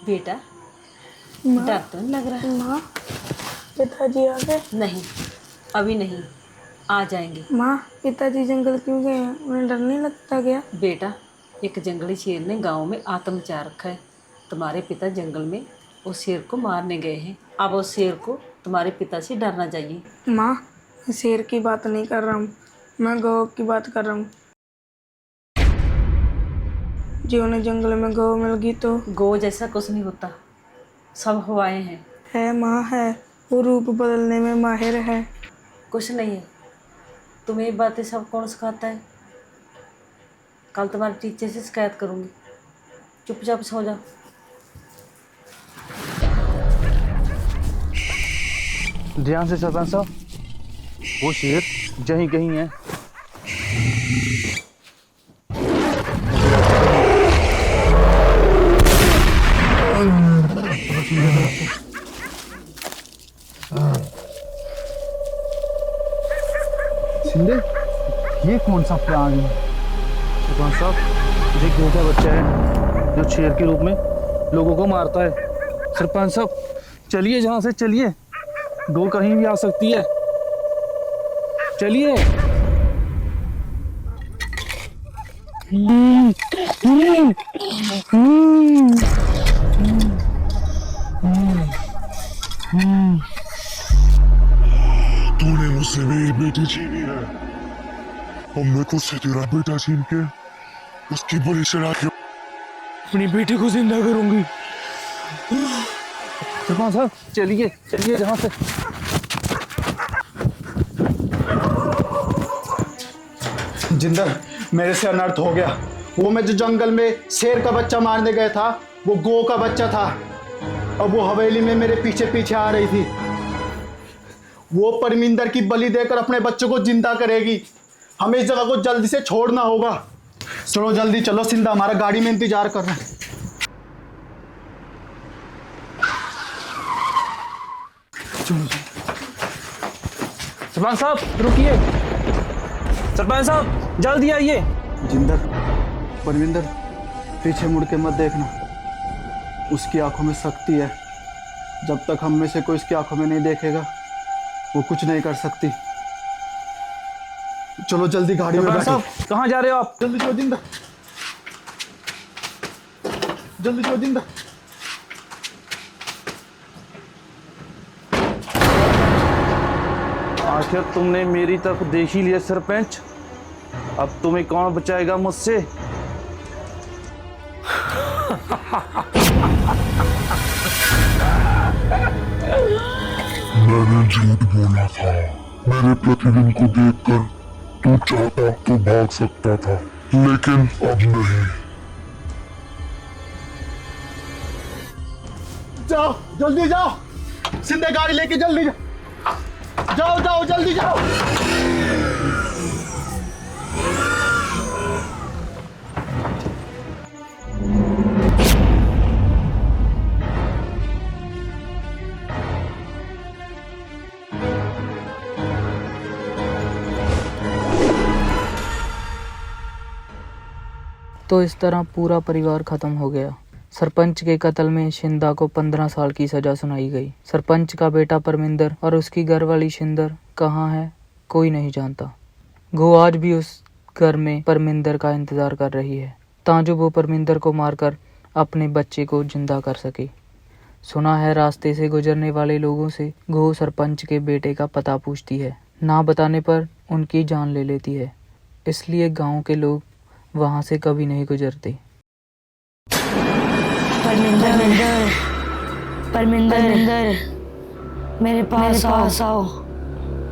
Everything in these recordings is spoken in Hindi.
बेटा माँ। डर तो नहीं लग रहा? माँ, पिताजी आ गए? नहीं, अभी नहीं, आ जाएंगे। माँ, पिताजी जंगल क्यों गए हैं? उन्हें डर नहीं लगता क्या? बेटा, एक जंगली शेर ने गांव में आतंक मचा रखा है। तुम्हारे पिता जंगल में उस शेर को मारने गए हैं। अब उस शेर को तुम्हारे पिता से डरना चाहिए। माँ, मैं शेर की बात नहीं कर रहा हूँ, मैं गौ की बात कर रहा हूँ। जो उन्हें जंगल में गौ मिल गई तो? गौ जैसा कुछ नहीं होता, सब हवाएं हैं। है माँ, है। वो रूप बदलने में माहिर है। कुछ नहीं है। तुम्हें ये बातें सब कौन सिखाता है? कल तुम्हारे टीचर से शिकायत करूंगी। चुपचाप सो जाओ। ध्यान से सरपंच साहब, वो शेर जहीं कहीं है। शिंदे, ये कौन सा प्राणी है? सरपंच साहब, ये गौ का बच्चा है जो शेर के रूप में लोगों को मारता है। सरपंच साहब, चलिए जहाँ से चलिए, गौ कहीं भी आ सकती है। चलिए। तूने मुझसे मेरी बेटी छीनी है और मैं तुझसे तेरा बेटा छीन के उसकी बुरी सजा के अपनी बेटी को जिंदा करूंगी। सरपंच साहब, चलिए चलिए जहाँ से। जिंदर, मेरे से अनर्थ हो गया। वो मैं जो जंगल में शेर का बच्चा मारने गया था, वो गौ का बच्चा था। अब वो हवेली में मेरे पीछे पीछे आ रही थी। वो परमिंदर की बलि देकर अपने बच्चों को जिंदा करेगी। हमें इस जगह को जल्दी से छोड़ना होगा। चलो जल्दी चलो सिंधा, हमारा गाड़ी में इंतजार कर रहा है। चलो सरपंच साहब रुकिए। सरपंच साहब जल्दी आइए। जिंदर, परमिंदर, पीछे मुड़ के मत देखना। उसकी आंखों में शक्ति है। जब तक हम में से कोई उसकी आंखों में नहीं देखेगा, वो कुछ नहीं कर सकती। चलो जल्दी गाड़ी में सरपंच बैठो। साहब कहाँ जा रहे हो आप? जल्दी चलो जिंदर, जल्दी चलो जिंदर। आखिर तुमने मेरी तरफ देख ही लिया सरपंच। अब तुम्हें कौन बचाएगा मुझसे? मैंने झूठ बोला था। मेरे प्रतिबिंब को देखकर तू चाहता तो भाग सकता था, लेकिन अब नहीं। जाओ जल्दी जाओ, सिंधे गाड़ी लेके जल्दी जाओ। जाओ जाओ जल्दी जाओ। तो इस तरह पूरा परिवार खत्म हो गया। सरपंच के कत्ल में शिंदा को 15 साल की सजा सुनाई गई। सरपंच का बेटा परमिंदर और उसकी घरवाली शिंदर कहाँ है, कोई नहीं जानता। गो आज भी उस घर में परमिंदर का इंतजार कर रही है, ताजो वो परमिंदर को मारकर अपने बच्चे को जिंदा कर सके। सुना है रास्ते से गुजरने वाले लोगों से गो सरपंच के बेटे का पता पूछती है, ना बताने पर उनकी जान ले लेती है। इसलिए गांव के लोग वहां से कभी नहीं गुजरते। परमिंदर, परमिंदर, मेरे पास आओ।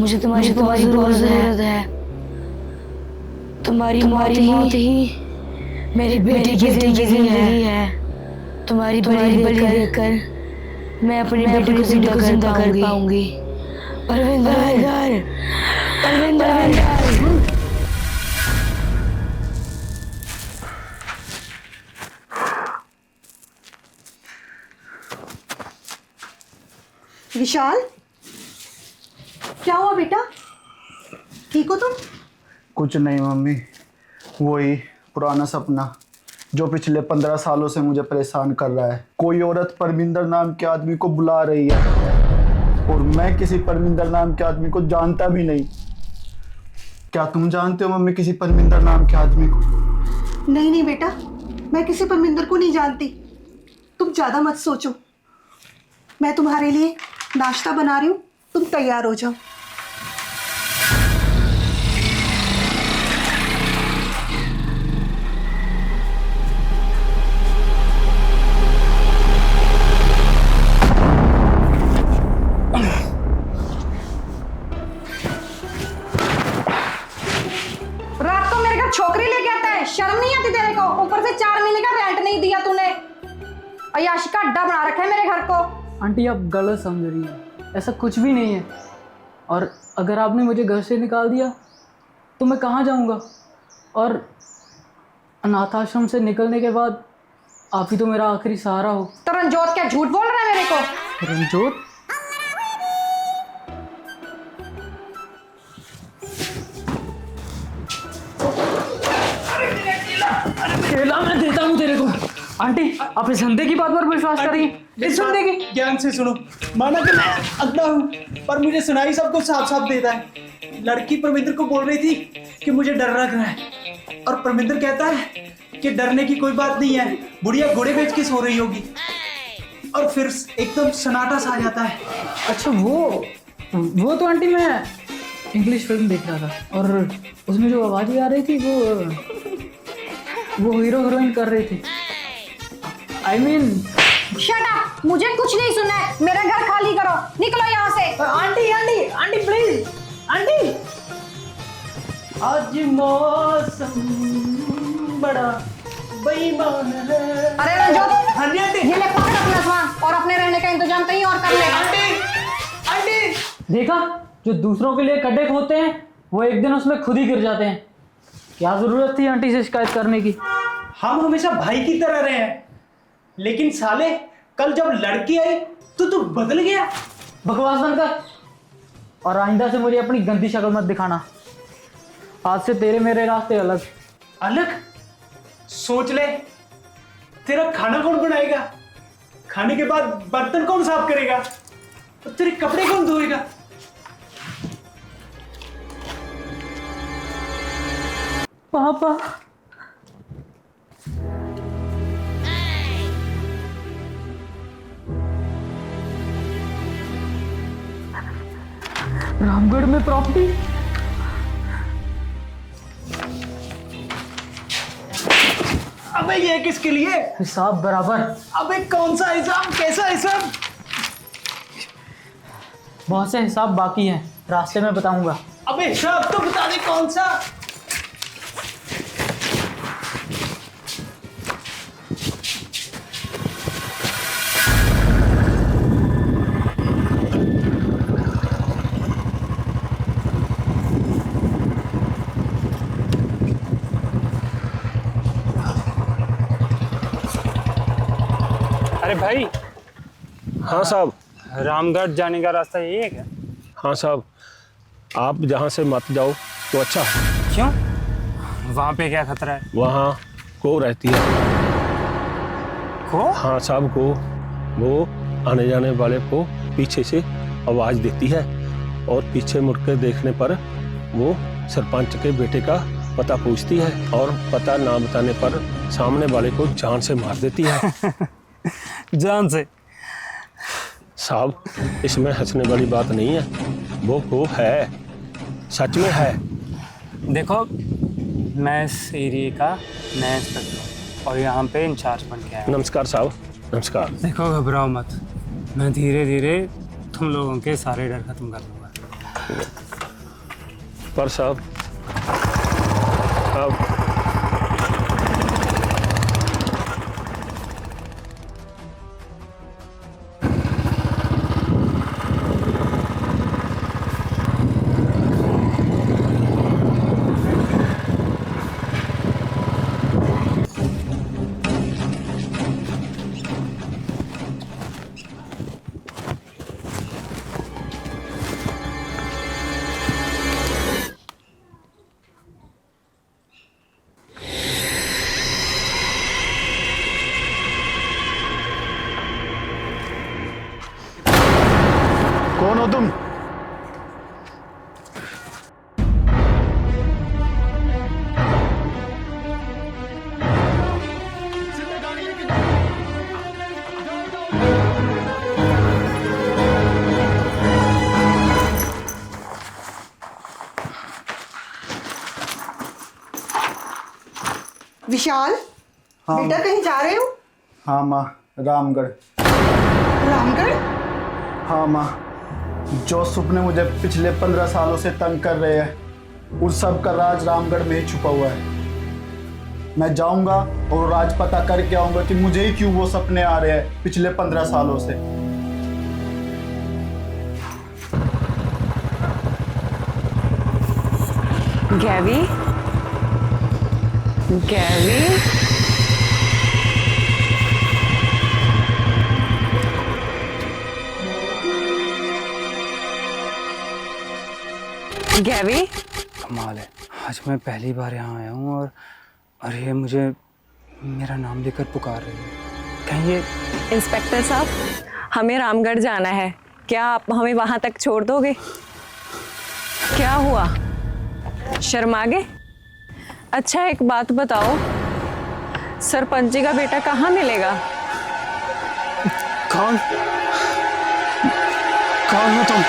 मुझे तुम्हारी बहुत जरूरत है। तुम्हारी मौत ही मेरी बेटी की जिंदगी है। तुम्हारी बलि देकर मैं अपनी बेटी को जिंदा कर पाऊंगी। परमिंदर, परमिंदर। विशाल, क्या हुआ बेटा? ठीक हो तुम? कुछ नहीं मम्मी, वही पुराना सपना जो पिछले 15 सालों से मुझे परेशान कर रहा है। कोई औरत परमिंदर नाम के आदमी को बुला रही है और मैं किसी परमिंदर नाम के आदमी को जानता भी नहीं। क्या तुम जानते हो मम्मी किसी परमिंदर नाम के आदमी को? नहीं नहीं बेटा, मैं किसी परमिंदर को नहीं जानती। तुम ज़्यादा मत सोचो। मैं तुम्हारे लिए नाश्ता बना रही हूँ, तुम तैयार हो जाओ। रात को मेरे घर छोकरी लेके आता है, शर्म नहीं आती तेरे को? ऊपर से 4 महीने का रेंट नहीं दिया तूने। अय्याशी का अड्डा बना रखा है मेरे घर को। आंटी आप गलत समझ रही हैं, ऐसा कुछ भी नहीं है। और अगर आपने मुझे घर से निकाल दिया तो मैं कहाँ जाऊँगा? और अनाथ आश्रम से निकलने के बाद आप ही तो मेरा आखिरी सहारा हो। तो रंजोत क्या झूठ बोल रहा है मेरे को? रंजोत? केला मैं देता हूँ तेरे को। आंटी आप इस संदे की बात पर विश्वास करेंगी? इस संदे की ज्ञान से सुनो। माना कि मैं अंधा हूँ, पर मुझे सुनाई सब कुछ साफ साफ देता है। लड़की परमिंदर को बोल रही थी कि मुझे डर लग रहा है, और परमिंदर कहता है कि डरने की कोई बात नहीं है, बुढ़िया घोड़े बेच के सो रही होगी। और फिर एकदम सन्नाटा सा आ जाता है। अच्छा वो तो आंटी मैं इंग्लिश फिल्म देख रहा था और उसमें जो आवाज़ें आ रही थी वो हीरो हीरोइन कर रही थी। I mean, शट अप, मुझे कुछ नहीं सुनना है। मेरा घर खाली करो, निकलो यहाँ से। Aunty aunty aunty please aunty. आज मौसम बड़ा बेईमान है। अरे रंजोत, हाँ जी आंटी। ये ले पकड़ अपना सामान और अपने रहने का इंतजाम कहीं और कर ले। आंटी देखा, जो दूसरों के लिए गड्ढे खोदते हैं वो एक दिन उसमें खुद ही गिर जाते हैं। क्या जरूरत थी आंटी से शिकायत करने की? हम हमेशा भाई की तरह रहे हैं, लेकिन साले कल जब लड़की आई तो तू बदल गया। बकवास बंद कर और आइंदा से मुझे अपनी गंदी शक्ल मत दिखाना। आज से तेरे मेरे रास्ते अलग। अलग? सोच ले, तेरा खाना कौन बनाएगा? खाने के बाद बर्तन कौन साफ करेगा? और तेरे कपड़े कौन धोएगा? पापा रामगढ़ में प्रॉपर्टी? अबे ये किसके लिए? हिसाब बराबर। अबे कौन सा हिसाब, कैसा हिसाब? बहुत से हिसाब बाकी हैं, रास्ते में बताऊंगा। अबे हिसाब तो बता दे कौन सा। अरे भाई। हाँ साहब। रामगढ़ जाने का रास्ता यही है क्या? हाँ साहब, आप जहाँ से मत जाओ तो अच्छा है। क्यों? वहाँ पे क्या खतरा है? वहाँ को रहती है। को? हाँ साहब, को वो आने जाने वाले को पीछे से आवाज़ देती है और पीछे मुड़कर देखने पर वो सरपंच के बेटे का पता पूछती है और पता ना बताने पर सामने वाले को जान से मार देती है। जान से? साहब, इसमें हंसने वाली बात नहीं है, वो है, सच में है। देखो, मैं इस एरिया का नया इंस्पेक्टर हूँ और यहाँ पे इंचार्ज बन के आया। नमस्कार साहब, नमस्कार। देखो घबराओ मत, मैं धीरे धीरे तुम लोगों के सारे डर खत्म कर दूँगा। पर साहब अब कौन हो तुम? विशाल, हाँ बेटा कहीं जा रहे हो? हाँ माँ, रामगढ़। रामगढ़? हाँ माँ, जो सुपने मुझे पिछले 15 सालों से तंग कर रहे हैं उन सब का राज रामगढ़ में ही छुपा हुआ है। मैं जाऊंगा और राज पता करके आऊंगा कि मुझे ही क्यों वो सपने आ रहे हैं पिछले 15 सालों से। गैवी, गैवी, गैवी। कमाल है, आज मैं पहली बार यहाँ आया हूँ और ये मुझे मेरा नाम लेकर पुकार रही है। कहीं ये इंस्पेक्टर साहब, हमें रामगढ़ जाना है, क्या आप हमें वहाँ तक छोड़ दोगे? क्या हुआ, शर्मा गए? अच्छा एक बात बताओ, सरपंच जी का बेटा कहाँ मिलेगा? कौन कौन हो तुम?